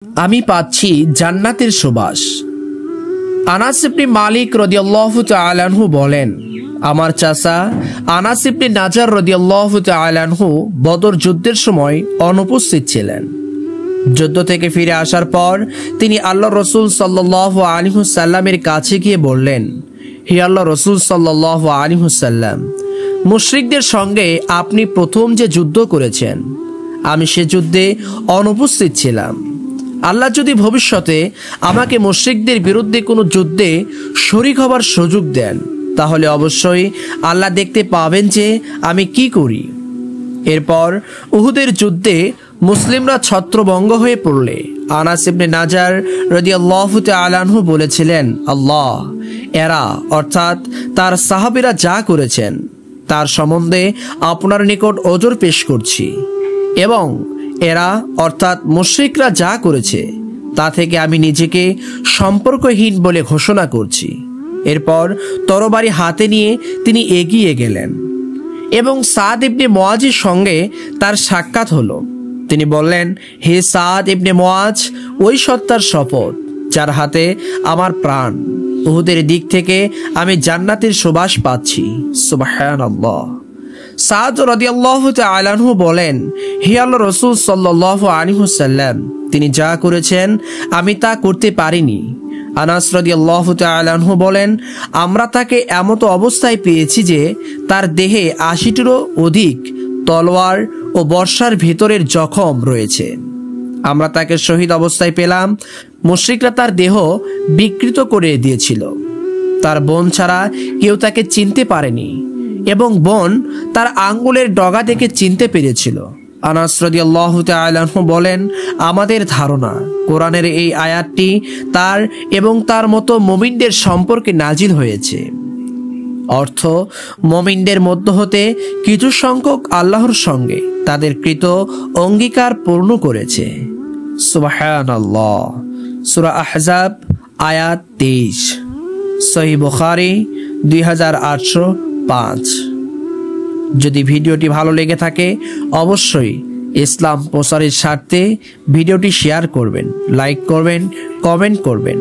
আমি পাচ্ছি জান্নাতের সুবাস। আনাস ইবনে মালিক রাদিয়াল্লাহু তাআলা আনহু বলেন, আমার চাচা আনাস ইবনে নাজার রাদিয়াল্লাহু তাআলা আনহু বদর যুদ্ধের সময় অনুপস্থিত ছিলেন। যুদ্ধ থেকে ফিরে আসার পর তিনি আল্লাহ রসুল সাল্লাল্লাহু আলাইহি ওয়াসাল্লামের কাছে গিয়ে বললেন, হে আল্লাহ রসুল সাল্লাল্লাহু আলাইহি ওয়াসাল্লাম, মুশরিকদের সঙ্গে আপনি প্রথম যে যুদ্ধ করেছেন, আমি সে যুদ্ধে অনুপস্থিত ছিলাম। আল্লাহ যদি ভবিষ্যতে আমাকে মুশরিকদের বিরুদ্ধে কোনো যুদ্ধে শরীক হবার সুযোগ দেন, তাহলে অবশ্যই আল্লাহ দেখতে পাবেন যে আমি কি করি। এরপর উহুদের যুদ্ধে মুসলিমরা ছত্রভঙ্গ হয়ে পড়লে আনাস ইবনে নাজার রাদিয়াল্লাহু তাআলা আনহু বলেছিলেন, আল্লাহ, এরা অর্থাৎ তার সাহাবীরা যা করেছেন তার সম্বন্ধে আপনার নিকট ওজর পেশ করছি, এবং এরা অর্থাৎ মুশরিকরা যা করেছে তা থেকে আমি নিজেকে সম্পর্কহীন বলে ঘোষণা করছি। এরপর তরবারি হাতে নিয়ে তিনি এগিয়ে গেলেন এবং সাদ ইবনে মুআজের সঙ্গে তার সাক্ষাৎ হলো। তিনি বললেন, হে সাদ ইবনে মুআজ, ওই সত্তার শপথ যার হাতে আমার প্রাণ, উহুদের দিক থেকে আমি জান্নাতের সুবাস পাচ্ছি। সুবহানাল্লাহ। সাদ রাদিয়াল্লাহু তাআলা আনহু বলেন, হে আল্লাহর রাসূল সাল্লাল্লাহু আলাইহি ওয়াসাল্লাম, তিনি যা করেছেন আমি তা করতে পারিনি। আনাস রাদিয়াল্লাহু তাআলা আনহু বলেন, আমরা তাকে এমত অবস্থায় পেয়েছি যে তার দেহে ৮০টিরও অধিক তলোয়ার ও বর্ষার ভেতরের জখম রয়েছে। আমরা তাকে শহীদ অবস্থায় পেলাম। মুশরিকরা তার দেহ বিকৃত করে দিয়েছিল। তার বোন ছাড়া কেউ তাকে চিনতে পারেনি এবং বোন তার আঙ্গুলের ডগা দেখে চিনতে পেরেছিল। আনাস রাদিয়াল্লাহু তাআলা আনহু বলেন, আমাদের ধারণা কোরআনের এই আয়াতটি তার এবং তার মতো মুমিনদের সম্পর্কে নাজিল হয়েছে। অর্থ, মুমিনদের মধ্য হতে কিছু সংখ্যক আল্লাহর সঙ্গে তাদের কৃত অঙ্গীকার পূর্ণ করেছে। সুবহানাল্লাহ। সূরা আহজাব আয়াত 23, সহিহ বুখারী 2805। যদি ভিডিওটি ভালো লেগে থাকে অবশ্যই ইসলাম প্রচারের স্বার্থে ভিডিওটি শেয়ার করবেন, লাইক করবেন, কমেন্ট করবেন।